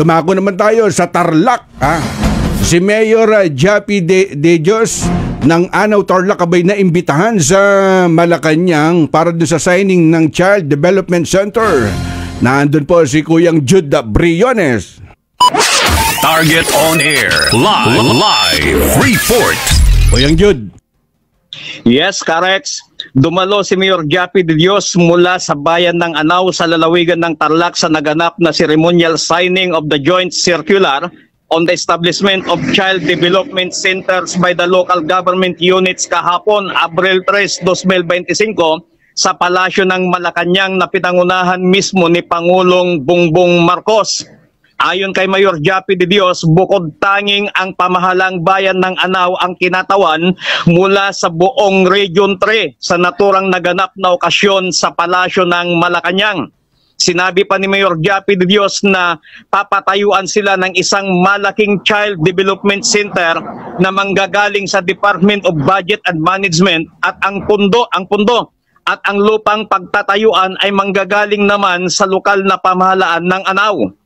Dumako naman tayo sa Tarlac. Si Mayor Jappy De Dios ng Anaw Tarlac abay na imbitahan sa Malacanang para doon sa signing ng Child Development Center. Nandun po si Kuyang Jude Briones. Target on air. Live report. Kuyang Jude. Yes, Karex. Dumalo si Mayor Jappy De Dios mula sa bayan ng Anaw sa lalawigan ng Tarlac sa naganap na ceremonial signing of the Joint Circular on the establishment of Child Development Centers by the local government units kahapon, Abril 3, 2025, sa Palasyo ng Malacanang na pinangunahan mismo ni Pangulong Bongbong Marcos. Ayon kay Mayor Jappy De Dios, bukod tanging ang pamahalang bayan ng Anaw ang kinatawan mula sa buong Region 3 sa naturang naganap na okasyon sa Palasyo ng Malacanang. Sinabi pa ni Mayor Jappy De Dios na papatayuan sila ng isang malaking Child Development Center na manggagaling sa Department of Budget and Management at ang pundo at ang lupang pagtatayuan ay manggagaling naman sa lokal na pamahalaan ng Anaw.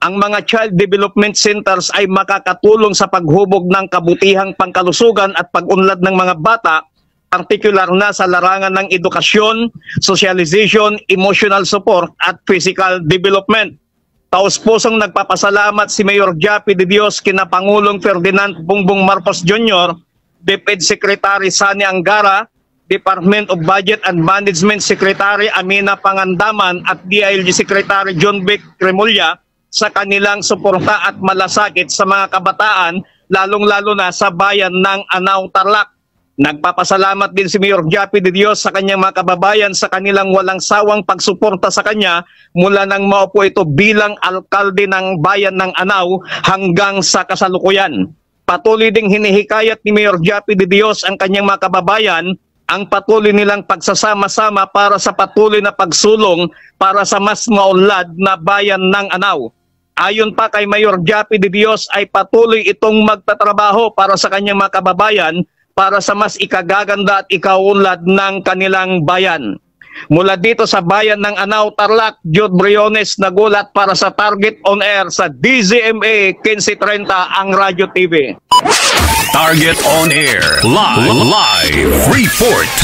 Ang mga Child Development Centers ay makakatulong sa paghubog ng kabutihang pangkalusugan at pag-unlad ng mga bata, partikular na sa larangan ng edukasyon, socialization, emotional support at physical development. Taos-pusong nagpapasalamat si Mayor Jappy De Dios kina Pangulong Ferdinand Bongbong Marcos Jr., DepEd Secretary Sani Angara, Department of Budget and Management Secretary Amina Pangandaman at DILG Secretary John Vic Cremulya sa kanilang suporta at malasakit sa mga kabataan, lalong-lalo na sa bayan ng Anaw Tarlac. Nagpapasalamat din si Mayor Jappy De Dios sa kanyang mga kababayan sa kanilang walang sawang pagsuporta sa kanya mula nang maupo ito bilang alkalde ng bayan ng Anaw hanggang sa kasalukuyan. Patuloy ding hinihikayat ni Mayor Jappy De Dios ang kanyang mga kababayan ang patuloy nilang pagsasama-sama para sa patuloy na pagsulong para sa mas maunlad na bayan ng Anaw. Ayon pa kay Mayor Jappy De Dios ay patuloy itong magtatrabaho para sa kanyang mga kababayan para sa mas ikagaganda at ikaunlad ng kanilang bayan. Mula dito sa bayan ng Anaw Tarlac, Jude Briones nagulat para sa Target on Air sa DZMA 1530 ang Radyo TV. Target on Air. Live report.